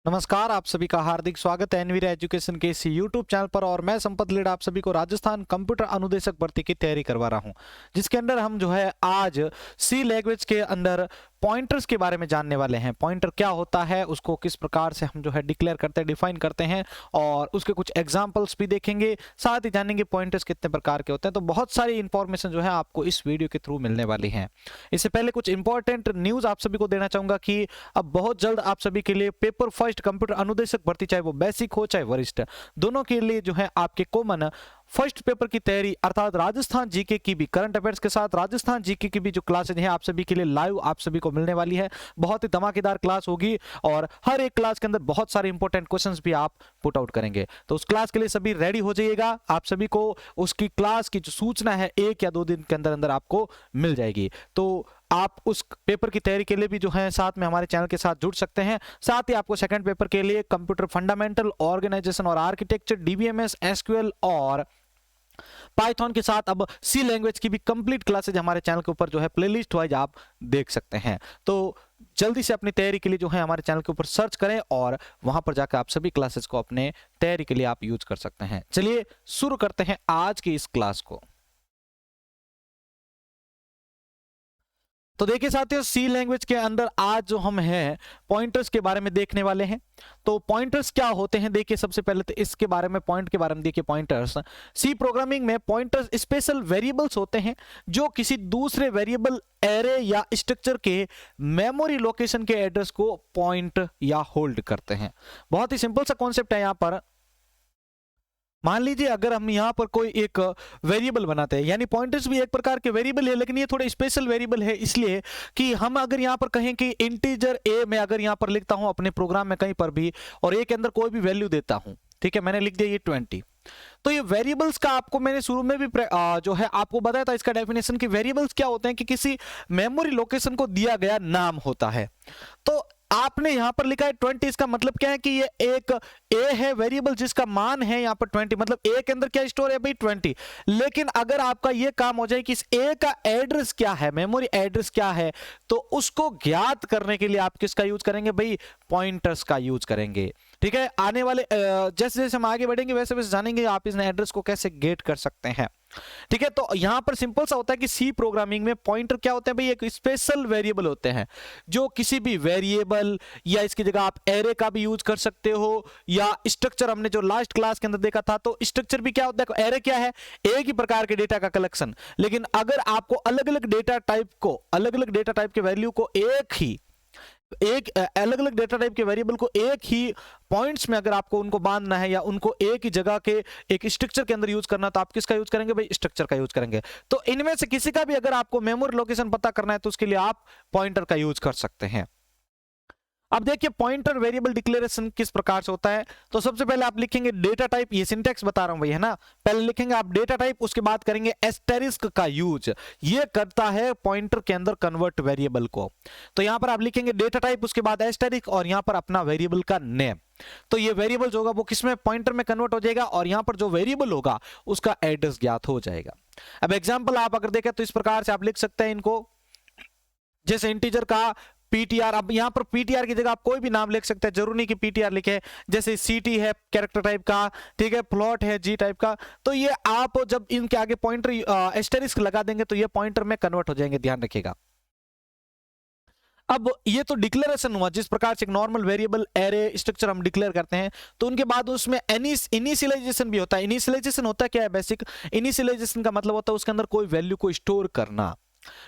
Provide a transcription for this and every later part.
नमस्कार, आप सभी का हार्दिक स्वागत है एनवीरा एजुकेशन के इस यूट्यूब चैनल पर। और मैं संपत लीड आप सभी को राजस्थान कंप्यूटर अनुदेशक भर्ती की तैयारी करवा रहा हूं, जिसके अंदर हम जो है आज सी लैंग्वेज के अंदर पॉइंटर्स के बारे में जानने वाले हैं। पॉइंटर क्या होता है, उसको किस प्रकार से हम जो है डिक्लेयर करते हैं, डिफाइन करते हैं, और उसके कुछ एग्जांपल्स भी देखेंगे। साथ ही जानेंगे पॉइंटर्स कितने प्रकार के होते हैं। तो बहुत सारी इंफॉर्मेशन जो है आपको इस वीडियो के थ्रू मिलने वाली है। इससे पहले कुछ इंपॉर्टेंट न्यूज आप सभी को देना चाहूंगा कि अब बहुत जल्द आप सभी के लिए पेपर फर्स्ट कंप्यूटर अनुदेशक भर्ती, चाहे वो बेसिक हो चाहे वरिष्ठ, दोनों के लिए जो है आपके कॉमन फर्स्ट पेपर की तैयारी अर्थात राजस्थान जीके की भी, करंट अफेयर्स के साथ राजस्थान जीके की भी जो क्लासेज हैं आप सभी के लिए लाइव आप सभी को मिलने वाली है। बहुत ही धमाकेदार क्लास होगी और हर एक क्लास के अंदर बहुत सारे इंपॉर्टेंट क्वेश्चंस भी आप पुट आउट करेंगे। तो उस क्लास के लिए सभी रेडी हो जाइएगा। आप सभी को उसकी क्लास की जो सूचना है 1 या 2 दिन के अंदर अंदर आपको मिल जाएगी। तो आप उस पेपर की तैयारी के लिए भी जो है साथ में हमारे चैनल के साथ जुड़ सकते हैं। साथ ही आपको सेकंड पेपर के लिए कंप्यूटर फंडामेंटल, ऑर्गेनाइजेशन और आर्किटेक्चर, डीबीएमएस, एसक्यूएल और पाइथन के साथ अब सी लैंग्वेज की भी कंप्लीट क्लासेज हमारे चैनल के ऊपर जो है प्लेलिस्ट वाइज आप देख सकते हैं। तो जल्दी से अपनी तैयारी के लिए जो है हमारे चैनल के ऊपर सर्च करें और वहां पर जाकर आप सभी क्लासेस को अपने तैयारी के लिए आप यूज कर सकते हैं। चलिए शुरू करते हैं आज की इस क्लास को। तो देखिए साथियों, सी लैंग्वेज के अंदर आज जो हम हैं पॉइंटर्स के बारे में देखने वाले हैं। तो पॉइंटर्स क्या होते हैं, देखिए सबसे पहले तो इसके बारे में, पॉइंट के बारे में देखिए। पॉइंटर्स सी प्रोग्रामिंग में पॉइंटर्स स्पेशल वेरिएबल्स होते हैं जो किसी दूसरे वेरिएबल, एरे या स्ट्रक्चर के मेमोरी लोकेशन के एड्रेस को पॉइंट या होल्ड करते हैं। बहुत ही सिंपल सा कॉन्सेप्ट है। यहां पर मान लीजिए अगर हम यहां पर कोई एक वेरिएबल बनाते हैं, यानी पॉइंटर्स भी एक प्रकार के वेरिएबल है, लेकिन ये थोड़े स्पेशल वेरिएबल है इसलिए कि हम अगर यहां पर कहें कि इंटीजर ए मैं अगर यहां पर लिखता हूं अपने प्रोग्राम में कहीं पर भी और ए के अंदर कोई भी वैल्यू देता हूं, ठीक है, मैंने लिख दिया ये 20, तो ये वेरिएबल्स का आपको मैंने शुरू में भी जो है आपको बताया था इसका डेफिनेशन कि वेरिएबल्स क्या होते हैं कि किसी मेमोरी लोकेशन को दिया गया नाम होता है। तो आपने यहां पर लिखा है 20, इसका मतलब क्या है कि ये एक ए है वेरिएबल जिसका मान है यहां पर 20, मतलब ए के अंदर क्या स्टोर है भाई 20। लेकिन अगर आपका ये काम हो जाए कि इस ए का एड्रेस क्या है, मेमोरी एड्रेस क्या है, तो उसको ज्ञात करने के लिए आप किसका यूज करेंगे भाई, पॉइंटर्स का यूज करेंगे। ठीक है, आने वाले जैसे जैसे हम आगे बढ़ेंगे वैसे वैसे जानेंगे आप इस एड्रेस को कैसे गेट कर सकते हैं। ठीक है, तो यहां पर सिंपल सा होता है कि सी प्रोग्रामिंग में पॉइंटर क्या होते हैं भाई, एक स्पेशल वेरिएबल होते हैं जो किसी भी वेरिएबल या इसकी जगह आप एरे का भी यूज कर सकते हो या स्ट्रक्चर, हमने जो लास्ट क्लास के अंदर देखा था तो स्ट्रक्चर भी क्या होता है, एरे क्या है, एक ही प्रकार के डेटा का कलेक्शन। लेकिन अगर आपको अलग अलग डेटा टाइप को, अलग अलग डेटा टाइप के वैल्यू को एक अलग अलग डेटा टाइप के वेरिएबल को एक ही पॉइंट्स में अगर आपको उनको बांधना है या उनको एक ही जगह के एक स्ट्रक्चर के अंदर यूज करना, तो आप किसका यूज करेंगे भाई, स्ट्रक्चर का यूज करेंगे। तो इनमें से किसी का भी अगर आपको मेमोरी लोकेशन पता करना है तो उसके लिए आप पॉइंटर का यूज कर सकते हैं। अब देखिए पॉइंटर वेरिएबल डिक्लेरेशन किस प्रकार से होता है। तो सबसे पहले आप लिखेंगे डेटा टाइप, ये सिंटैक्स बता रहा हूं भाई, है ना। पहले लिखेंगे आप डेटा टाइप, उसके बाद करेंगे एस्टेरिस्क का यूज, ये करता है पॉइंटर के अंदर कन्वर्ट वेरिएबल को। तो यहां पर आप लिखेंगे डेटा टाइप, उसके बाद एस्टेरिस्क और यहां पर अपना वेरिएबल का नेम। तो ये वेरिएबल होगा वो किसमें, पॉइंटर में कन्वर्ट हो जाएगा और यहां पर जो वेरिएबल होगा उसका एड्रेस ज्ञात हो जाएगा। अब एग्जाम्पल आप अगर देखें तो इस प्रकार से आप लिख सकते हैं इनको, जैसे इंटीजर का पीटीआर। अब यहां पर पीटीआर की जगह आप कोई भी नाम लिख सकते हैं, जरूरी नहीं कि पीटीआर लिखे, जैसे सीटी है कैरेक्टर टाइप का, ठीक है, फ्लोट है जी टाइप का। तो ये आप जब इनके आगे पॉइंटर एस्टेरिस्क लगा देंगे तो ये पॉइंटर में कन्वर्ट हो जाएंगे, ध्यान रखिएगा। अब ये तो डिक्लेरेशन हुआ, जिस प्रकार से एक नॉर्मल वेरिएबल, एरे, स्ट्रक्चर हम डिक्लेयर करते हैं, तो उनके बाद उसमें इनिशियलाइजेशन भी होता है। इनिशियलाइजेशन होता क्या है, बेसिक इनिशियलाइजेशन का मतलब होता है उसके अंदर कोई वैल्यू को स्टोर करना।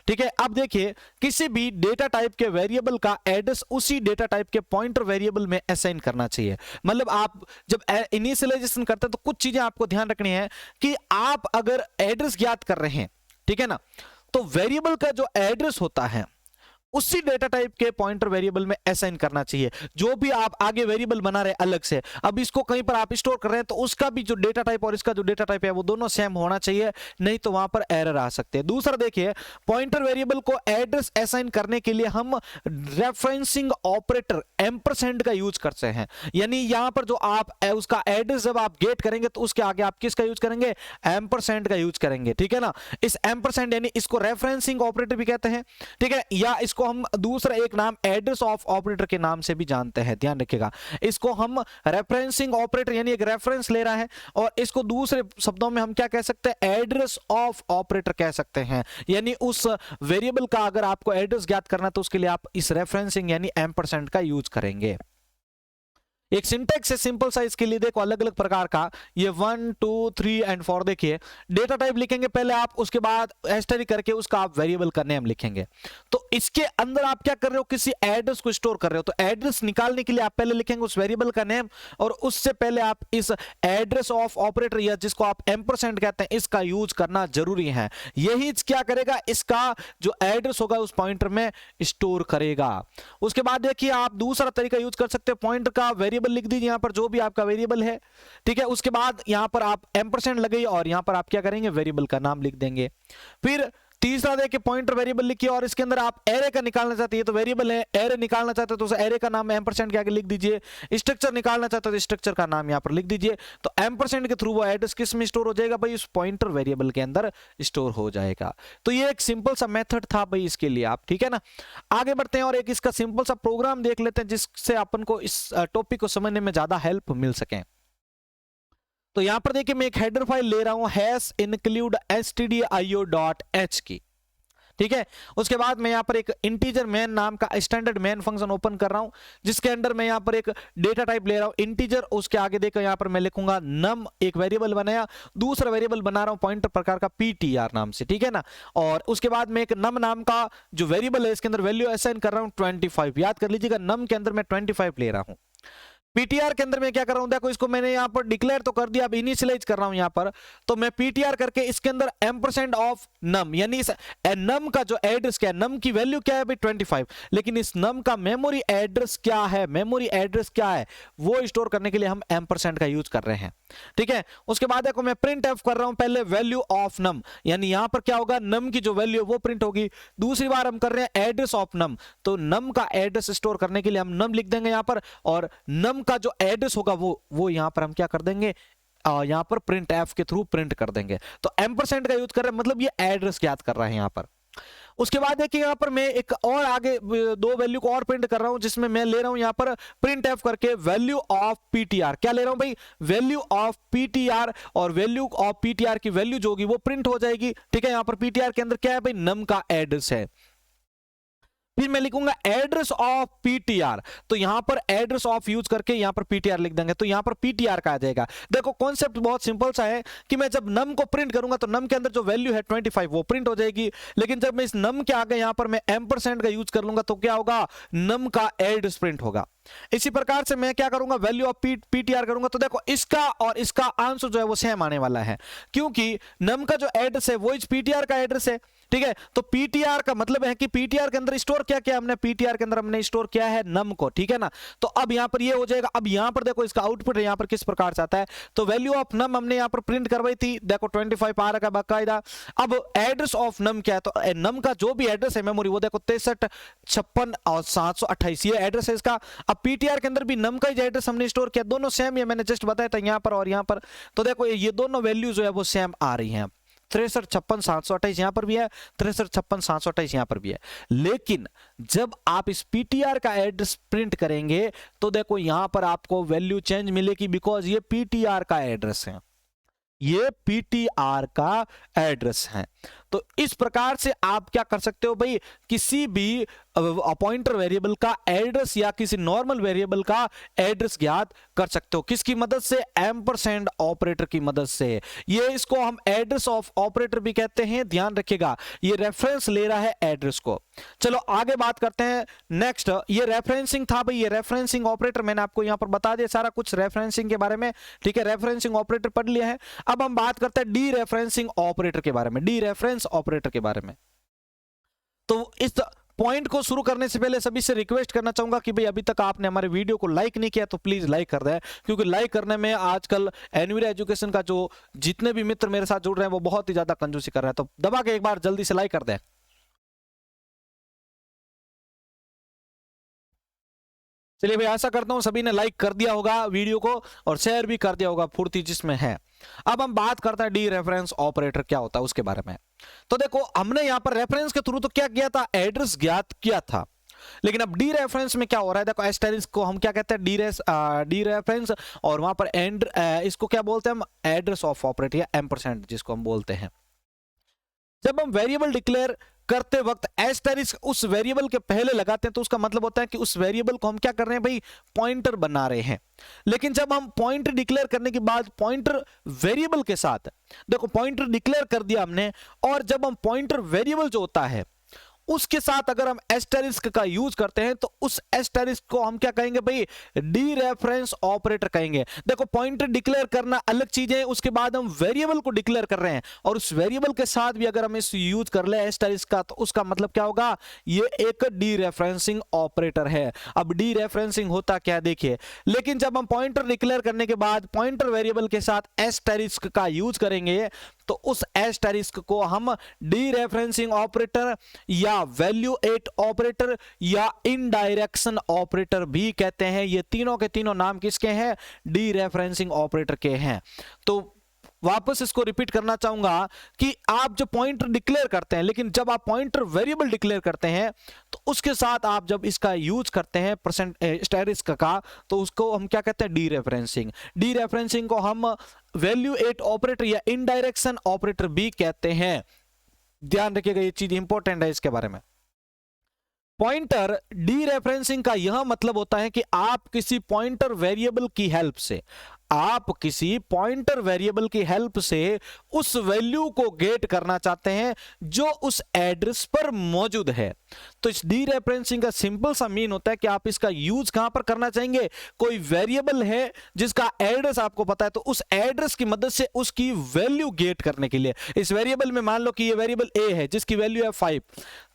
ठीक है, अब देखिए किसी भी डेटा टाइप के वेरिएबल का एड्रेस उसी डेटा टाइप के पॉइंटर वेरिएबल में असाइन करना चाहिए। मतलब आप जब इनिशियलाइजेशन करते हैं तो कुछ चीजें आपको ध्यान रखनी है कि आप अगर एड्रेस ज्ञात कर रहे हैं, ठीक है ना, तो वेरिएबल का जो एड्रेस होता है उसी डेटा टाइप के पॉइंटर वेरिएबल में असाइन करना चाहिए। जो भी आप आगे वेरिएबल बना रहे अलग से, अब इसको कहीं पर आप स्टोर कर रहे हैं तो उसका भी जो डेटा टाइप और इसका जो डेटा टाइप है वो दोनों सेम होना चाहिए, नहीं तो वहां पर एरर आ सकते हैं। दूसरा देखिए, पॉइंटर वेरिएबल को एड्रेस असाइन करने के लिए हम रेफरेंसिंग ऑपरेटर एम्परसेंड का यूज करते हैं। यानी यहां पर जो आप उसका एड्रेस जब आप गेट करेंगे तो उसके आगे आप किसका यूज करेंगे, एम्परसेंड का यूज करेंगे। ठीक है ना, इस एम्परसेंड यानी इसको रेफरेंसिंग ऑपरेटर भी कहते हैं, ठीक है, या इसको हम दूसरा एक नाम एड्रेस ऑफ ऑपरेटर के नाम से भी जानते हैं, ध्यान रखिएगा। इसको हम रेफरेंसिंग ऑपरेटर यानी एक रेफरेंस ले रहा है, और इसको दूसरे शब्दों में हम क्या कह सकते हैं, एड्रेस ऑफ ऑपरेटर कह सकते हैं। यानी उस वेरिएबल का अगर आपको एड्रेस ज्ञात करना तो उसके लिए आप इस रेफरेंसिंग यानी एम्परसेंड का यूज करेंगे। एक सिंटेक्स है सिंपल सा, इसके लिए देखो अलग अलग प्रकार का, ये 1 2 3 एंड 4 देखिए। डेटा टाइप लिखेंगे पहले आप, उसके बाद एस्टेरिक करके उसका आप वेरिएबल का नेम लिखेंगे। तो इसके अंदर आप क्या कर रहे हो, किसी एड्रेस को स्टोर कर रहे हो, तो एड्रेस निकालने के लिए आप पहले लिखेंगे उस वेरिएबल का नेम, और उससे पहले आप इस एड्रेस ऑफ ऑपरेटर या जिसको आप एम्परसेंड कहते हैं इसका यूज करना जरूरी है। यही क्या करेगा, इसका जो एड्रेस होगा उस पॉइंटर में स्टोर करेगा। उसके बाद देखिए आप दूसरा तरीका यूज कर सकते हो, पॉइंटर का वेरिएबल लिख दीजिए यहां पर जो भी आपका वेरिएबल है, ठीक है। उसके बाद यहां पर आप एम्परसेंड लगाइए और यहां पर आप क्या करेंगे, वेरिएबल का नाम लिख देंगे। फिर तीसरा देखिए पॉइंटर वेरिएबल लिखिए, और इसके अंदर आप एरे का निकालना चाहते हैं, तो वेरिएबल है, एरे निकालना चाहते हैं तो उस एरे का नाम एम्परसेंड के आगे लिख दीजिए। स्ट्रक्चर निकालना चाहते हैं तो स्ट्रक्चर का नाम यहां पर लिख दीजिए। तो एम्परसेंड के थ्रू वो एड्रेस किस में स्टोर हो जाएगा भाई, उस पॉइंटर वेरिएबल के अंदर स्टोर हो जाएगा। तो ये एक सिंपल सा मेथड था भाई इसके लिए आप, ठीक है ना। आगे बढ़ते हैं और एक इसका सिंपल सा प्रोग्राम देख लेते हैं जिससे अपन को इस टॉपिक को समझने में ज्यादा हेल्प मिल सके। तो यहां पर देखिए मैं एक हेडर फाइल ले रहा हूं हैश इंक्लूड stdio.h की, ठीक है। उसके बाद मैं यहां पर एक इंटीजर मैन नाम का स्टैंडर्ड मैन फंक्शन ओपन कर रहा हूं, जिसके अंदर मैं यहां पर एक डेटा टाइप ले रहा हूं इंटीजर। उसके आगे देखो यहां पर मैं लिखूंगा नम, एक वेरिएबल बनाया, दूसरा वेरिएबल बना रहा हूं पॉइंटर प्रकार का ptr नाम से, ठीक है ना। और उसके बाद मैं एक नम नाम का जो वेरिएबल है इसके अंदर वैल्यू असाइन कर रहा हूं 25। याद कर लीजिएगा नम के अंदर मैं 25 ले रहा हूं। पीटीआर के अंदर मैं क्या कर रहा हूं, देखो इसको मैंने यहां पर डिक्लेयर तो कर दिया, अब इनिशियलाइज कर रहा हूं यहां पर। तो मैं पीटीआर करके इसके अंदर एम्परसेंड ऑफ नम, यानी इस नम का जो एड्रेस क्या है, नम की वैल्यू क्या है भाई 25, लेकिन इस नम का मेमोरी एड्रेस क्या है, मेमोरी एड्रेस क्या है वो स्टोर करने के लिए हम एम्परसेंड का यूज कर रहे हैं, ठीक है। उसके बाद देखो मैं प्रिंट एफ कर रहा हूं पहले वैल्यू ऑफ नम, यानी यहां पर क्या होगा, नम की जो वैल्यू है वो प्रिंट होगी। दूसरी बार हम कर रहे हैं एड्रेस ऑफ नम, तो नम का एड्रेस स्टोर करने के लिए हम नम लिख देंगे यहां पर, और नम का जो एड्रेस होगा वो यहां पर हम क्या कर देंगे, यहां पर प्रिंट एफ के थ्रू प्रिंट कर देंगे। तो एम्परसेंड का यूज कर रहे हैं, मतलब ये एड्रेस याद कर रहे हैं यहां पर। उसके बाद देखिए यहां पर मैं एक और आगे दो वैल्यू को और प्रिंट कर रहा हूं, जिसमें मैं ले रहा हूं यहां पर प्रिंट एफ करके वैल्यू ऑफ पीटीआर। क्या ले रहा हूं भाई, वैल्यू ऑफ पीटीआर, और वैल्यू ऑफ पीटीआर की वैल्यू जो होगी वो प्रिंट हो जाएगी, ठीक है। यहां पर पीटीआर के अंदर क्या है भाई, नम का एड्रेस है। फिर मैं लिखूंगा एड्रेस ऑफ पीटीआर, तो यहां पर एड्रेस ऑफ यूज करके यहां पर पीटीआर लिख देंगे, तो यहां पर पीटीआर का आ जाएगा। देखो कॉन्सेप्ट बहुत सिंपल सा है कि मैं जब नम को प्रिंट करूंगा तो नम के अंदर जो वैल्यू है 25 वो प्रिंट हो जाएगी, लेकिन जब मैं इस नम के आगे यहां पर मैं एम्परसेंड का यूज कर लूंगा तो क्या होगा, नम का एड्रेस प्रिंट होगा। इसी प्रकार से मैं क्या करूंगा, वैल्यू ऑफ पीटीआर करूंगा, तो देखो इसका और इसका आंसर जो है वो सेम आने वाला है, क्योंकि नम का जो एड्रेस है वो इस पीटीआर का एड्रेस है, ठीक है। तो पीटीआर का मतलब है कि पीटीआर के अंदर स्टोर क्या किया हमने, पीटीआर के अंदर हमने स्टोर किया है नम को, ठीक है ना। तो अब यहां पर ये हो जाएगा। अब यहां पर देखो इसका आउटपुट यहां पर किस प्रकार से आता है, तो वैल्यू ऑफ नम हमने यहां पर प्रिंट करवाई थी, देखो 25 आ रहा है बाकायदा। अब एड्रेस ऑफ नम क्या है, तो नम का जो भी एड्रेस है मेमोरी वो देखो 63 56 और 728 ये एड्रेस है इसका। अब पीटीआर के अंदर भी नम का ही एड्रेस हमने स्टोर किया, दोनों सेम है, मैंने जस्ट बताया था यहां पर और यहां पर। तो देखो ये दोनों वैल्यू जो है वो सेम आ रही हैं, 63 56 728 यहां पर भी है, 63 56 728 यहां पर भी है। लेकिन जब आप इस पीटीआर का एड्रेस प्रिंट करेंगे तो देखो यहां पर आपको वैल्यू चेंज मिलेगी, बिकॉज ये पीटीआर का एड्रेस है, ये पीटीआर का एड्रेस है। तो इस प्रकार से आप क्या कर सकते हो भाई, किसी भी पॉइंटर वेरिएबल का एड्रेस या किसी नॉर्मल वेरिएबल का एड्रेस ज्ञात कर सकते हो, किसकी मदद से, एम्परसेंड ऑपरेटर की मदद से। ये इसको हम एड्रेस ऑफ ऑपरेटर भी कहते हैं, ध्यान रखिएगा, ये रेफरेंस ले रहा है एड्रेस को। चलो आगे बात करते हैं नेक्स्ट। ये रेफरेंसिंग था भाई, ये रेफरेंसिंग ऑपरेटर मैंने आपको यहां पर बता दिया सारा कुछ रेफरेंसिंग के बारे में, ठीक है। रेफरेंसिंग ऑपरेटर पढ़ लिया है। अब हम बात करते हैं डी रेफरेंसिंग ऑपरेटर के बारे में, डी रेफरेंस ऑपरेटर के बारे में। तो इस पॉइंट को शुरू करने से पहले सभी से रिक्वेस्ट करना चाहूंगा कि भाई अभी तक आपने हमारे वीडियो को लाइक नहीं किया तो प्लीज लाइक कर दें, क्योंकि लाइक करने में आजकल एनवीरा एजुकेशन का जो जितने भी मित्र मेरे साथ जुड़ रहे हैं वो बहुत ही ज्यादा कंजूसी कर रहे हैं, तो दबा के एक बार जल्दी से लाइक कर दें। चलिए भाई, आशा करता हूं सभी ने लाइक कर दिया होगा वीडियो को और शेयर भी कर दिया होगा फुर्ती जिसमें है। अब हम बात करते हैं डी रेफरेंस ऑपरेटर क्या होता है उसके बारे में। तो देखो, हमने यहां पर रेफरेंस के थ्रू तो क्या किया था, एड्रेस ज्ञात किया था, लेकिन अब डी रेफरेंस में क्या हो रहा है, देखो एस्टेरिस्क को हम क्या कहते हैं, डी रेफरेंस, और वहां पर एंड इसको क्या बोलते हैं हम, एड्रेस ऑफ ऑपरेटर या एम्परसेंड जिसको हम बोलते हैं। जब हम वेरिएबल डिक्लेयर करते वक्त एस्टेरिस्क उस वेरिएबल के पहले लगाते हैं तो उसका मतलब होता है कि उस वेरिएबल को हम क्या कर रहे हैं भाई, पॉइंटर बना रहे हैं। लेकिन जब हम पॉइंटर डिक्लेयर करने के बाद पॉइंटर वेरिएबल के साथ, देखो पॉइंटर डिक्लेयर कर दिया हमने, और जब हम पॉइंटर वेरिएबल जो होता है उसके साथ अगर हम एस्टेरिस्क का यूज करते हैं तो उस एस्टेरिस्क को हम क्या कहेंगे भाई, डी रेफरेंस ऑपरेटर कहेंगे। देखो, पॉइंटर डिक्लेयर करना अलग चीज है, उसके बाद हम वेरिएबल को डिक्लेयर कर रहे हैं और उस वेरिएबल के साथ भी अगर हम इस यूज कर ले एस्टेरिस्क का, तो उसका मतलब क्या होगा, ये एक डी रेफरेंसिंग ऑपरेटर है। अब डी रेफरेंसिंग होता क्या देखिए, लेकिन जब हम पॉइंटर डिक्लेयर करने के बाद पॉइंटर वेरिएबल के साथ एस्टेरिस्क का यूज करेंगे तो उस एस्टेरिस्क को हम डी रेफरेंसिंग ऑपरेटर या वैल्यूएट ऑपरेटर या इनडायरेक्शन ऑपरेटर भी कहते हैं। ये तीनों के तीनों नाम किसके हैं, डी रेफरेंसिंग ऑपरेटर के हैं। तो वापस इसको रिपीट करना चाहूंगा कि आप जो पॉइंटर डिक्लेयर करते हैं, लेकिन जब आप पॉइंटर वेरिएबल डिक्लेयर करते हैं तो उसके साथ आप जब इसका यूज करते हैं परसेंट एस्टेरिस्क का, तो उसको हम क्या कहते हैं, डी रेफरेंसिंग। डी रेफरेंसिंग को हम वैल्यूएट ऑपरेटर या इनडायरेक्शन ऑपरेटर भी कहते हैं। ध्यान रखिएगा, ये चीज इंपॉर्टेंट है इसके बारे में। पॉइंटर डी रेफरेंसिंग का यह मतलब होता है कि आप किसी पॉइंटर वेरिएबल की हेल्प से, आप किसी पॉइंटर वेरिएबल की हेल्प से उस वैल्यू को गेट करना चाहते हैं जो उस एड्रेस पर मौजूद है। तो इस डी रेफरेंसिंग का सिंपल सा मीन होता है कि आप इसका यूज कहां पर करना चाहेंगे, कोई वेरिएबल है जिसका एड्रेस आपको पता है, तो उस एड्रेस की मदद से उसकी वैल्यू गेट करने के लिए, इस वेरिएबल में मान लो कि ये वेरिएबल ए है जिसकी वैल्यू है 5,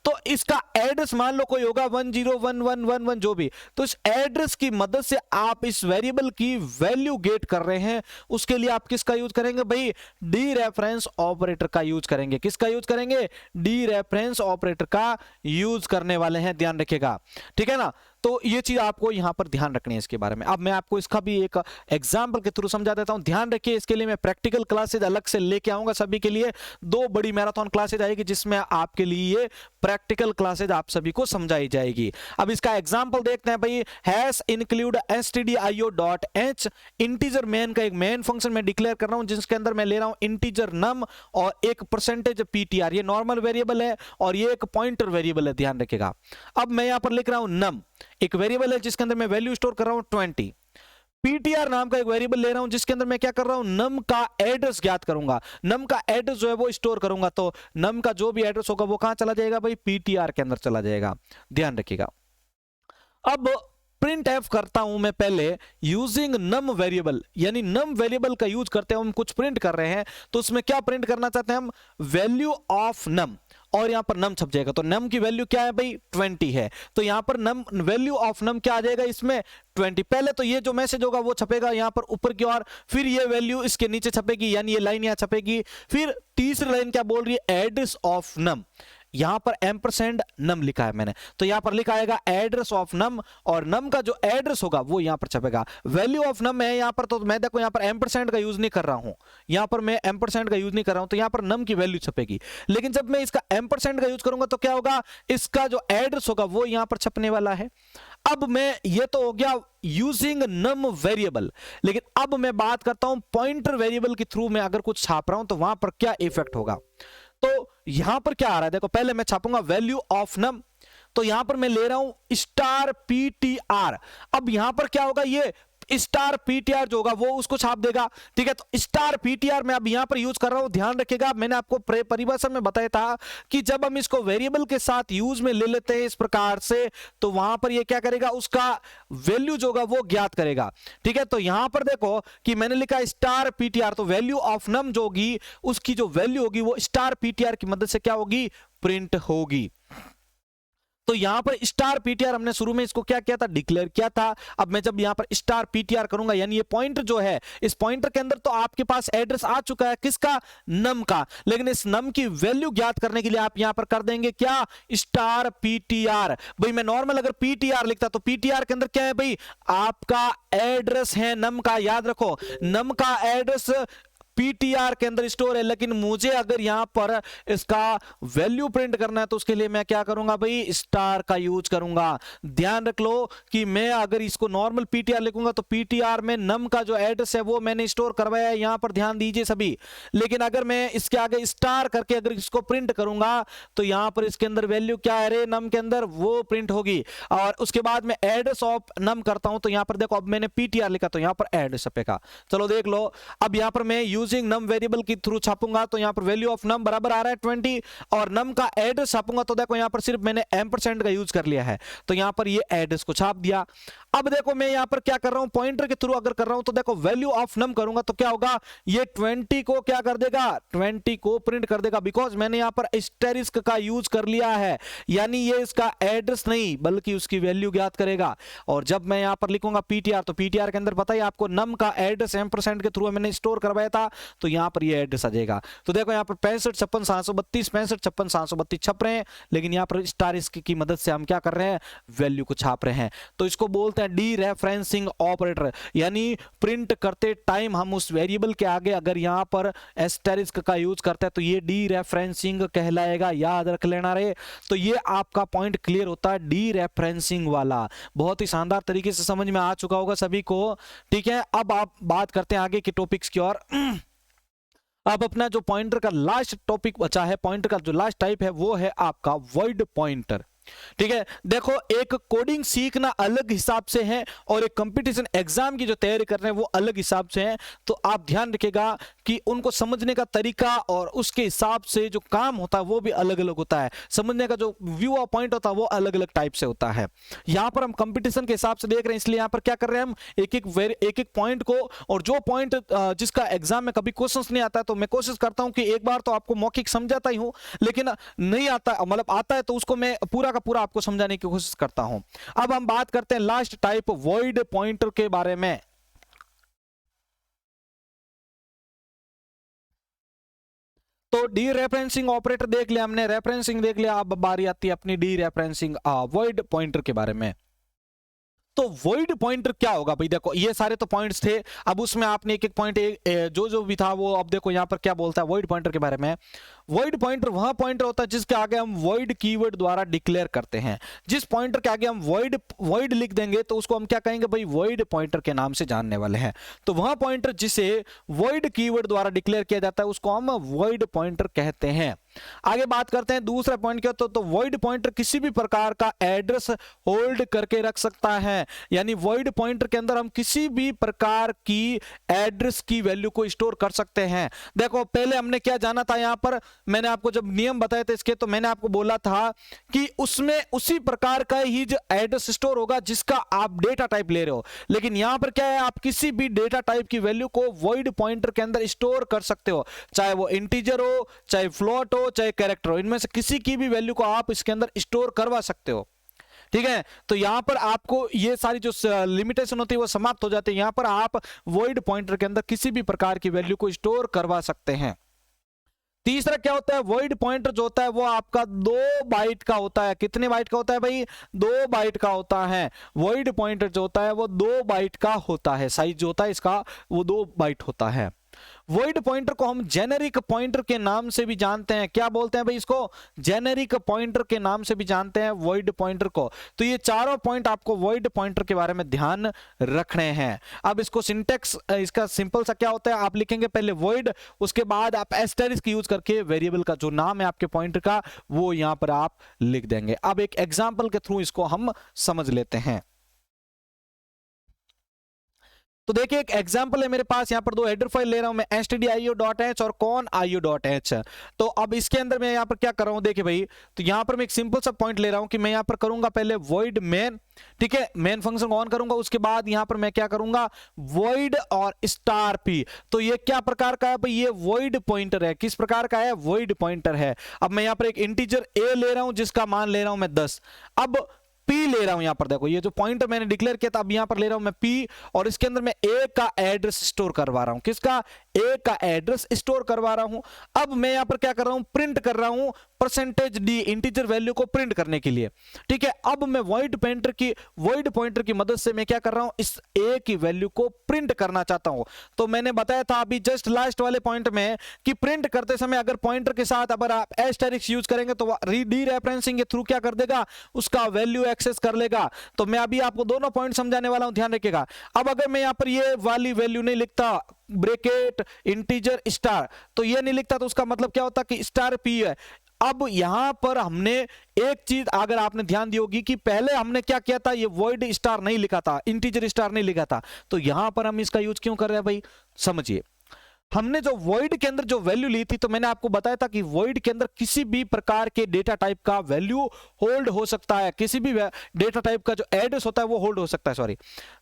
तो इसका एड्रेस मान लो कोई होगा 101111 जो भी, तो इस एड्रेस की मदद से आप इस वेरिएबल की वैल्यू गेट कर रहे हैं। उसके लिए आप किसका यूज करेंगे भाई, डी रेफरेंस ऑपरेटर का यूज करेंगे। किसका यूज करेंगे, डी रेफरेंस ऑपरेटर का यूज करने वाले हैं, ध्यान रखिएगा, ठीक है ना। तो ये चीज आपको यहां पर ध्यान रखनी है इसके बारे में। अब मैं आपको इसका भी एक एग्जांपल के थ्रू समझा देता हूं, ध्यान रखिए। इसके लिए मैं प्रैक्टिकल क्लासेज अलग से लेके आऊंगा सभी के लिए, 2 बड़ी मैराथन क्लासेज आएगी जिसमें आपके लिए प्रैक्टिकल क्लासेज आप सभी को समझाई जाएगी। अब इसका एग्जांपल देखते हैं भाई, hash include stdio.h integer main का एक मेन फंक्शन मैं डिक्लेयर कर रहा हूं जिसके अंदर मैं ले रहा हूं इंटीजर नम और एक परसेंटेज ptr। ये नॉर्मल वेरिएबल है और ये एक पॉइंटर वेरिएबल है, ध्यान रखिएगा। अब मैं यहां पर लिख रहा हूं नम, एक वेरिएबल है जिसके अंदर मैं वैल्यू स्टोर कर रहा हूं 20। ptr नाम का एक वेरिएबल ले रहा हूं जिसके अंदर मैं क्या कर रहा हूं, नम का एड्रेस ज्ञात करूंगा, नम का एड्रेस जो है वो स्टोर करूंगा। तो नम का जो भी एड्रेस होगा वो कहां चला जाएगा भाई, ptr के अंदर चला जाएगा, ध्यान रखिएगा। अब प्रिंट एफ करता हूं मैं पहले यूजिंग नम वेरिएबल, यानी नम वेरिएबल का यूज करते हैं हम कुछ प्रिंट कर रहे हैं, तो उसमें क्या प्रिंट करना चाहते हैं हम, वैल्यू ऑफ नम, और यहां पर नम छप जाएगा। तो नम की वैल्यू क्या है भाई, 20 है, तो यहां पर नम वैल्यू ऑफ नम क्या आ जाएगा इसमें, 20। पहले तो ये जो मैसेज होगा वो छपेगा यहां पर ऊपर की ओर, फिर ये वैल्यू इसके नीचे छपेगी, यानी ये लाइन यहां छपेगी, फिर तीसरी लाइन क्या बोल रही है, एड्रेस ऑफ नम, यहां पर एम्परसेंड नम लिखा है मैंने, तो यहां पर लिखा आएगा एड्रेस ऑफ नम, और नम का जो एड्रेस होगा वो यहां पर छपेगा। वैल्यू ऑफ नम है यहां पर, तो मैं देखो यहां पर एम्परसेंड का यूज नहीं कर रहा हूं, यहां पर मैं एम्परसेंड का यूज नहीं कर रहा हूं, तो यहां पर नम की वैल्यू छपेगी। लेकिन जब मैं इसका एम्परसेंड का यूज करूंगा तो क्या होगा, इसका जो एड्रेस होगा वो यहां पर छपने वाला है। अब मैं, ये तो हो गया यूजिंग नम वेरिएबल, लेकिन अब मैं बात करता हूं पॉइंटर वेरिएबल के थ्रू मैं अगर कुछ छाप रहा हूं तो वहां पर क्या इफेक्ट होगा। तो यहां पर क्या आ रहा है, देखो पहले मैं छापूंगा वैल्यू ऑफ नम, तो यहां पर मैं ले रहा हूं स्टार ptr। अब यहां पर क्या होगा, ये स्टार ptr जो होगा वो उसको छाप देगा, ठीक है। तो स्टार ptr मैं अब यहां पर यूज कर रहा हूं, ध्यान रखिएगा। मैंने आपको परिभाषा में बताया था कि जब हम इसको वेरिएबल के साथ यूज में ले लेते हैं इस प्रकार से, तो वहां पर ये क्या करेगा, उसका वैल्यू जो होगा वो ज्ञात करेगा, ठीक है। तो यहां पर देखो कि मैंने लिखा स्टार ptr, तो वैल्यू ऑफ नम जो होगी उसकी जो वैल्यू होगी वो स्टार ptr की मदद से क्या होगी, प्रिंट होगी। तो यहां पर स्टार पीटीआर हमने शुरू में इसको क्या किया था, डिक्लेयर किया था। अब मैं जब यहां पर स्टार पीटीआर करूंगा, यानी ये पॉइंटर जो है, इस पॉइंटर के अंदर तो आपके पास एड्रेस आ चुका है, किसका, नम का, लेकिन इस नम की वैल्यू ज्ञात करने के लिए आप यहां पर कर देंगे क्या, स्टार पीटीआर। भाई मैं नॉर्मल अगर पीटीआर लिखता तो पीटीआर के अंदर क्या है भाई, आपका एड्रेस है नम का, याद रखो नम का एड्रेस पीटीआर के अंदर स्टोर है, लेकिन मुझे अगर यहां पर इसका वैल्यू प्रिंट करना है तो उसके लिए मैं क्या करूंगा भाई, स्टार का यूज करूंगा। ध्यान रख लो कि मैं अगर इसको नॉर्मल पीटीआर लिखूंगा तो पीटीआर में नम का जो एड्रेस है वो मैंने स्टोर करवाया है, यहां पर ध्यान दीजिए सभी। लेकिन अगर मैं इसके आगे स्टार करके अगर इसको प्रिंट करूंगा तो यहां पर इसके अंदर वैल्यू क्या है रे, नम के अंदर वो प्रिंट होगी। और उसके बाद मैं एड्रेस ऑफ नम करता हूं तो यहां पर देखो, अब मैंने पीटीआर लिखा तो यहां पर एड्रेस छपेगा। चलो देख लो, अब यहां पर मैं यूजिंग नम वेरिएबल के थ्रू छापूंगा तो यहां पर वैल्यू ऑफ नम बराबर आ रहा है 20, और नम का एड्रेस छापूंगा तो देखो यहां पर सिर्फ मैंने एम्परसेंड का यूज कर लिया है, तो यहां पर ये एड्रेस को छाप दिया। अब देखो मैं यहां पर क्या कर रहा हूं, पॉइंटर के थ्रू अगर कर रहा हूं तो देखो वैल्यू ऑफ नम करूंगा तो क्या होगा, ये 20 को क्या कर देगा, 20 को प्रिंट कर देगा, बिकॉज मैंने यहां पर एस्टेरिस्क का यूज कर लिया है, यानी ये इसका एड्रेस नहीं बल्कि उसकी वैल्यू ज्ञात करेगा। और जब मैं यहां पर लिखूंगा पीटीआर तो पीटीआर के अंदर पता ही आपको नम का एड्रेस एम्परसेंड के थ्रू मैंने स्टोर करवाया था, तो यहां पर ये एड्रेस आ जाएगा। तो देखो यहां पर 65 56 732 65 56 732 छप रहे हैं, लेकिन यहां पर स्टार इसकी की मदद से हम क्या कर रहे हैं, वैल्यू को छाप रहे हैं। तो इसको बोलते हैं डी रेफरेंसिंग ऑपरेटर, यानी प्रिंट करते टाइम हम उस वेरिएबल के आगे अगर यहां पर एस्टेरिस्क का यूज करते हैं तो ये डी रेफरेंसिंग कहलाएगा, याद रख लेना रे। तो ये आपका पॉइंट क्लियर होता है डी रेफरेंसिंग वाला, बहुत ही शानदार तरीके से समझ में आ चुका होगा सभी को, ठीक है। अब आप बात करते हैं आगे के टॉपिक्स की ओर। अब अपना जो पॉइंटर का लास्ट टॉपिक बचा है, पॉइंटर का जो लास्ट टाइप है वो है आपका वॉइड पॉइंटर, ठीक है। देखो एक कोडिंग सीखना अलग हिसाब से है और एक कंपटीशन एग्जाम की जो तैयारी कर रहे हैं वो अलग हिसाब से है, तो आप ध्यान रखिएगा कि उनको समझने का तरीका और उसके हिसाब से जो काम होता है वो भी अलग अलग होता है, समझने का जो व्यू ऑफ पॉइंट होता है वो अलग अलग टाइप से होता है। यहां पर हम कंपटीशन के हिसाब से देख रहे हैं, इसलिए यहां पर क्या कर रहे हैं हम एक एक पॉइंट को, और जो पॉइंट जिसका एग्जाम में कभी क्वेश्चन नहीं आता है तो मैं कोशिश करता हूं कि एक बार तो आपको मौखिक समझाता ही हूं, लेकिन नहीं आता मतलब आता है तो उसको मैं पूरा का पूरा आपको समझाने की कोशिश करता हूं। अब हम बात करते हैं लास्ट टाइप वॉइड पॉइंटर के बारे में। तो डी रेफरेंसिंग ऑपरेटर देख लिया हमने, रेफरेंसिंग देख लिया, अब बारी आती है अपनी डी रेफरेंसिंग वॉइड पॉइंटर के बारे में। तो वॉइड पॉइंटर क्या होगा भाई, देखो ये सारे तो पॉइंट्स थे, अब उसमें आपने एक एक पॉइंट जो जो भी था वो, अब देखो यहां पर क्या बोलता है वॉइड पॉइंटर के बारे में। वॉइड पॉइंटर वह पॉइंटर होता है जिसके आगे हम वॉइड कीवर्ड द्वारा डिक्लेयर करते हैं। जिस पॉइंटर के आगे हम वॉइड लिख देंगे तो उसको हम क्या कहेंगे भाई, वॉइड पॉइंटर के नाम से जानने वाले हैं। तो वह पॉइंटर जिसे वॉइड कीवर्ड द्वारा डिक्लेयर किया जाता है उसको हम वॉइड पॉइंटर कहते हैं। आगे बात करते हैं दूसरा पॉइंट क्या, तो वॉइड पॉइंटर किसी भी प्रकार का एड्रेस होल्ड करके रख सकता है, यानी वॉइड पॉइंटर के अंदर हम किसी भी प्रकार की एड्रेस की वैल्यू को स्टोर कर सकते हैं। देखो पहले हमने क्या जाना था, यहां पर मैंने आपको जब नियम बताए थे इसके, तो मैंने आपको बोला था कि उसमें उसी प्रकार का ही जो एड्रेस स्टोर होगा जिसका आप डेटा टाइप ले रहे हो, लेकिन यहां पर क्या है, आप किसी भी डेटा टाइप की वैल्यू को वॉइड पॉइंटर के अंदर स्टोर कर सकते हो, चाहे वो इंटीजर हो, चाहे फ्लोट हो, चाहे कैरेक्टर हो, इनमें से किसी की भी वैल्यू को आप इसके अंदर स्टोर करवा सकते हो, ठीक है। तो यहां पर आपको ये सारी जो लिमिटेशन होती है वो समाप्त हो जाती है, यहां पर आप वॉइड पॉइंटर के अंदर किसी भी प्रकार की वैल्यू को स्टोर करवा सकते हैं। तीसरा क्या होता है, वॉइड पॉइंटर जो होता है वो आपका 2 बाइट का होता है। कितने बाइट का होता है भाई, 2 बाइट का होता है। वॉइड पॉइंटर जो होता है वो 2 बाइट का होता है, साइज जो होता है इसका वो 2 बाइट होता है। वॉइड पॉइंटर को हम जेनेरिक पॉइंटर के नाम से भी जानते हैं। क्या बोलते हैं भाई इसको, जेनेरिक पॉइंटर के नाम से भी जानते हैं वॉइड पॉइंटर को। तो ये चारों पॉइंट आपको वॉइड पॉइंटर के बारे में ध्यान रखने हैं। अब इसको सिंटेक्स इसका सिंपल सा क्या होता है, आप लिखेंगे पहले वॉइड, उसके बाद आप एस्टेरिस्क यूज करके वेरिएबल का जो नाम है आपके पॉइंटर का वो यहां पर आप लिख देंगे। अब एक एग्जाम्पल के थ्रू इसको हम समझ लेते हैं। तो देखिए एक एग्जांपल है मेरे पास, यहाँ पर दो हेडर फाइल ले रहा हूं मैं, stdio.h और conio.h। तो अब इसके अंदर मैं यहाँ पर क्या कर रहा हूं, देखिए भाई, तो यहाँ पर मैं एक सिंपल सा पॉइंट ले रहा हूं कि मैं यहाँ पर करूंगा पहले void main, ठीक है, मेन फंक्शन को ऑन करूंगा, उसके बाद यहाँ पर मैं क्या करूंगा, void और स्टार p। तो ये क्या प्रकार का है भाई, ये void पॉइंटर है, किस प्रकार का है, void पॉइंटर है। अब मैं यहाँ पर एक इंटीजर a ले रहा हूं जिसका मान ले रहा हूं मैं 10। अब P ले रहा हूं, यहां पर देखो ये जो पॉइंटर मैंने डिक्लेयर किया था, अब यहां पर ले रहा हूं मैं P, और इसके अंदर मैं A का एड्रेस स्टोर करवा रहा हूं, किसका, A का एड्रेस स्टोर करवा रहा हूं। अब मैं यहां पर क्या कर रहा हूं, प्रिंट कर रहा हूं %d इंटीजर वैल्यू को प्रिंट करने के लिए, ठीक है। अब मैं void पॉइंटर की मदद से मैं क्या कर रहा हूं, इस A की वैल्यू को प्रिंट करना चाहता हूं। तो मैंने बताया था अभी जस्ट लास्ट वाले पॉइंट में कि प्रिंट करते समय अगर पॉइंटर के साथ अगर आप एस्टेरिक्स यूज करेंगे तो डीरेफरेंसिंग के थ्रू क्या कर देगा, उसका वैल्यू एक्सेस कर लेगा। तो मैं अभी आपको दोनों पॉइंट समझाने वाला हूं, ध्यान रखिएगा। अब अगर मैं यहां पर ये वाली वैल्यू नहीं लिखता, ब्रैकेट इंटीजर स्टार, तो ये नहीं लिखता, तो उसका मतलब क्या होता कि स्टार p है। अब यहां पर हमने एक चीज अगर आपने ध्यान दी होगी कि पहले हमने क्या किया था, ये void स्टार नहीं लिखा था, इंटीजर स्टार नहीं लिखा था। तो यहां पर हम इसका यूज क्यों कर रहे हैं भाई, समझिए। हमने जो void के अंदर जो वैल्यू ली थी, तो मैंने आपको बताया था कि void के अंदर किसी भी प्रकार के डेटा टाइप का वैल्यू होल्ड हो सकता है, किसी भी डेटा टाइप का जो एड्रेस होता है वो होल्ड हो सकता है, सॉरी।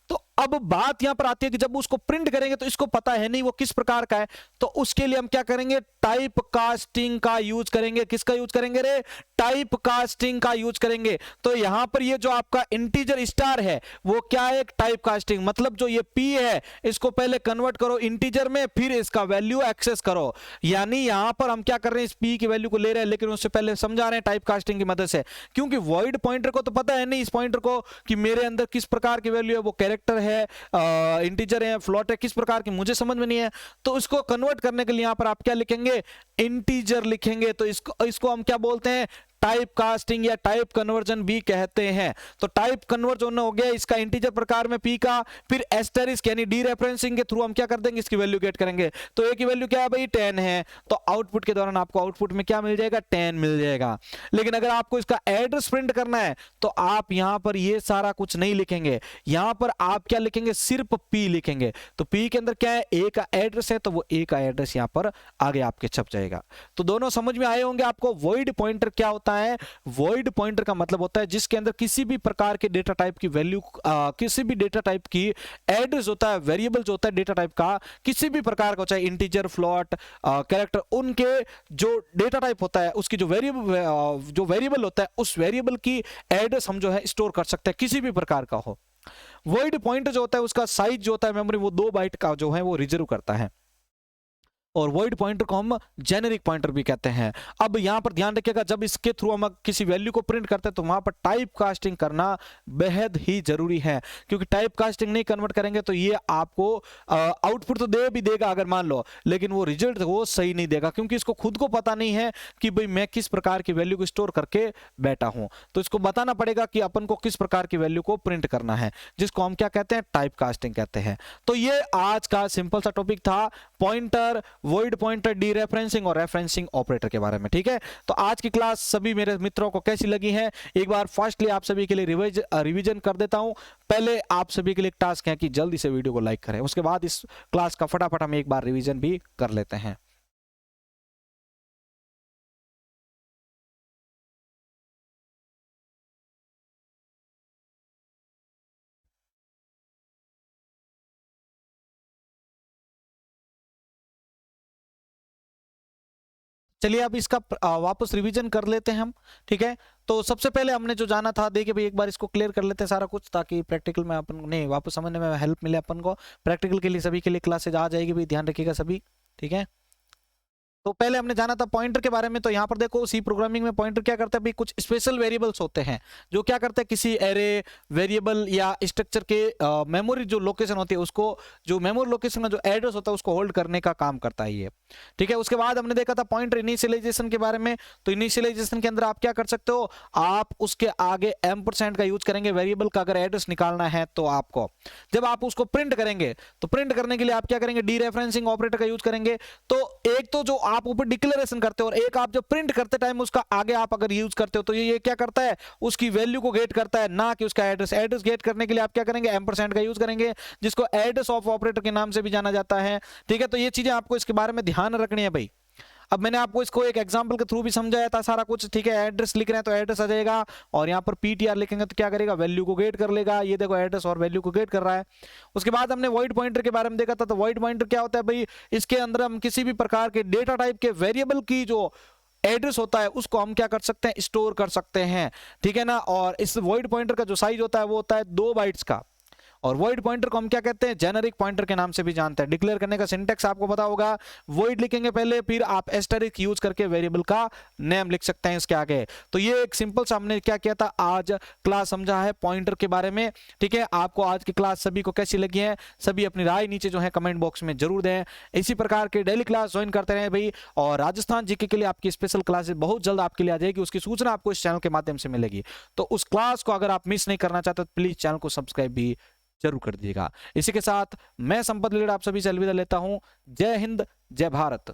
तो अब बात यहां पर आती है कि जब उसको प्रिंट करेंगे तो इसको पता है नहीं वो किस प्रकार का है, तो उसके लिए हम क्या करेंगे, टाइप कास्टिंग का यूज करेंगे। किसका यूज करेंगे रे, टाइप कास्टिंग का यूज करेंगे। तो यहां पर ये जो आपका इंटीजर स्टार है वो क्या है, टाइप कास्टिंग, मतलब जो ये p है इसको पहले कन्वर्ट करो इंटीजर में, फिर इसका वैल्यू एक्सेस करो। यानी यहां पर हम क्या कर रहे हैं, इस p की वैल्यू को ले रहे हैं, लेकिन उससे पहले समझा रहे हैं टाइप कास्टिंग की मदद से, क्योंकि void पॉइंटर को तो पता है नहीं इस पॉइंटर को कि मेरे अंदर किस प्रकार की वैल्यू है, वो कैरेक्टर है, इंटीजर है, फ्लोट है, किस प्रकार की मुझे समझ में नहीं है। तो इसको कन्वर्ट करने के लिए यहां पर आप क्या लिखेंगे, इंटीजर लिखेंगे। तो इसको हम क्या बोलते हैं, टाइप कास्टिंग या टाइप कन्वर्जन भी कहते हैं। तो टाइप कन्वर्जन हो गया इसका इंटीजर प्रकार में p का, फिर एस्टेरिस्क यानी डीरेफरेंसिंग के थ्रू हम क्या कर देंगे, इसकी वैल्यू गेट करेंगे। तो a की वैल्यू क्या है भाई, 10 है, तो आउटपुट के दौरान आपको आउटपुट में क्या मिल जाएगा, 10 मिल जाएगा। लेकिन अगर आपको इसका एड्रेस प्रिंट करना है तो आप यहां पर ये सारा कुछ नहीं लिखेंगे, यहां पर आप क्या लिखेंगे, सिर्फ p लिखेंगे। तो p के अंदर क्या है, a का एड्रेस है, तो वो a का एड्रेस यहां पर आगे आपके छप जाएगा। तो दोनों समझ में आए होंगे आपको। void पॉइंटर क्या होता है, void पॉइंटर का मतलब होता है जिसके अंदर किसी भी प्रकार के डेटा टाइप की वैल्यू, किसी भी डेटा टाइप की एड्रेस होता है, वेरिएबल जो होता है डेटा टाइप का किसी भी प्रकार का, चाहे इंटीजर, फ्लोट, कैरेक्टर, उनके जो डेटा टाइप होता है उसकी जो वेरिएबल होता है उस वेरिएबल की एड्रेस हम जो है स्टोर कर सकते हैं, किसी भी प्रकार का हो। void पॉइंटर जो होता है उसका साइज जो होता है मेमोरी, वो 2 बाइट का जो है वो रिजर्व करता है, और void पॉइंटर को हम जेनेरिक पॉइंटर भी कहते हैं। अब यहां पर ध्यान रखिएगा, जब इसके थ्रू हम किसी वैल्यू को प्रिंट करते हैं तो वहां पर टाइप कास्टिंग करना बेहद ही जरूरी है, क्योंकि टाइप कास्टिंग नहीं कन्वर्ट करेंगे तो ये आपको आउटपुट तो दे भी देगा अगर मान लो, लेकिन वो रिजल्ट वो सही नहीं देगा, क्योंकि इसको खुद को पता नहीं है कि भाई मैं किस प्रकार की वैल्यू को स्टोर करके बैठा हूं। तो इसको बताना पड़ेगा कि अपन को किस प्रकार की वैल्यू को प्रिंट करना है, जिसको हम क्या कहते हैं, टाइप कास्टिंग कहते हैं। तो ये आज का सिंपल सा टॉपिक था, पॉइंटर, void पॉइंटर, डीरेफरेंसिंग और रेफरेंसिंग ऑपरेटर के बारे में, ठीक है। तो आज की क्लास सभी मेरे मित्रों को कैसी लगी है, एक बार फर्स्टली आप सभी के लिए रिवीजन कर देता हूं। पहले आप सभी के लिए एक टास्क है कि जल्दी से वीडियो को लाइक करें, उसके बाद इस क्लास का फटाफट हम एक बार रिवीजन भी कर लेते हैं। चलिए अब इसका वापस रिवीजन कर लेते हैं हम, ठीक है। तो सबसे पहले हमने जो जाना था, देखिए भाई एक बार इसको क्लियर कर लेते हैं सारा कुछ, ताकि प्रैक्टिकल में अपन नहीं वापस समझने में हेल्प मिले अपन को। प्रैक्टिकल के लिए सभी के लिए क्लासेज आ जाएगी भाई, ध्यान रखिएगा सभी, ठीक है। तो पहले हमने जाना था पॉइंटर के बारे में। तो यहाँ पर देखो सी प्रोग्रामिंग में पॉइंटर क्या करता है भाई, कुछ स्पेशल वेरिएबल्स होते हैं जो क्या करते हैं, किसी एरे, वेरिएबल या स्ट्रक्चर के मेमोरी जो लोकेशन होती है उसको, जो मेमोरी लोकेशन का जो एड्रेस होता है उसको होल्ड करने का काम करता है ये, ठीक है। उसके बाद हमने देखा था पॉइंटर इनिशियलाइजेशन के बारे में। तो इनिशियलाइजेशन के अंदर आप क्या कर सकते हो, आप उसके आगे एम्परसेंड का यूज करेंगे वेरिएबल का अगर एड्रेस निकालना है तो आपको। जब आप उसको प्रिंट करेंगे तो प्रिंट करने के लिए आप क्या करेंगे, डीरेफरेंसिंग ऑपरेटर का यूज करेंगे। तो एक तो जो आप ऊपर डिक्लेरेशन करते हो और एक आप जब प्रिंट करते टाइम उसका आगे आप अगर यूज करते हो तो ये क्या करता है, उसकी वैल्यू को गेट करता है, ना कि उसका एड्रेस। एड्रेस गेट करने के लिए आप क्या करेंगे, एम्परसेंड का यूज करेंगे, जिसको एड्रेस ऑफ ऑपरेटर के नाम से भी जाना जाता है। ठीक है, तो ये चीजें आपको इसके बारे में ध्यान रखनी है भाई। अब मैंने आपको इसको एक एग्जांपल के थ्रू भी समझाया था सारा कुछ। ठीक है, एड्रेस लिख रहे हैं तो एड्रेस आ जाएगा, और यहाँ पर पीटीआर लिखेंगे तो क्या करेगा, वैल्यू को गेट कर लेगा। ये देखो एड्रेस और वैल्यू को गेट कर रहा है। उसके बाद हमने वॉइड पॉइंटर के बारे में देखा था। तो वॉइड पॉइंटर क्या होता है भाई, इसके अंदर हम किसी भी प्रकार के डेटा टाइप के वेरिएबल की जो एड्रेस होता है उसको हम क्या कर सकते हैं, स्टोर कर सकते हैं। ठीक है ना, और इस वॉइड पॉइंटर का जो साइज होता है वो होता है 2 बाइट्स का। और वॉइड पॉइंटर को हम क्या कहते हैं, जेनेरिक पॉइंटर के नाम से भी जानते हैं। डिक्लेयर करने का सिंटेक्स आपको पता होगा, वॉइड लिखेंगे पहले, फिर आप एस्टेरिस्क यूज करके वेरिएबल का नेम लिख सकते हैं इसके आगे। तो ये एक सिंपल सा हमने क्या किया था, आज क्लास समझा है पॉइंटर के बारे में। ठीक है, आपको आज की क्लास सभी को कैसी लगी है, सभी अपनी राय नीचे जो है कमेंट बॉक्स में जरूर दें। इसी प्रकार के डेली क्लास ज्वाइन करते रहे भाई, और राजस्थान जीके के लिए आपकी स्पेशल क्लासेस बहुत जल्द आपके लिए आ जाएगी, उसकी सूचना आपको इस चैनल के माध्यम से मिलेगी। तो उस क्लास को अगर आप मिस नहीं करना चाहते तो प्लीज चैनल को सब्सक्राइब भी जरूर कर दीजिएगा। इसी के साथ मैं संपत लीड आप सभी से अलविदा लेता हूं। जय हिंद, जय भारत।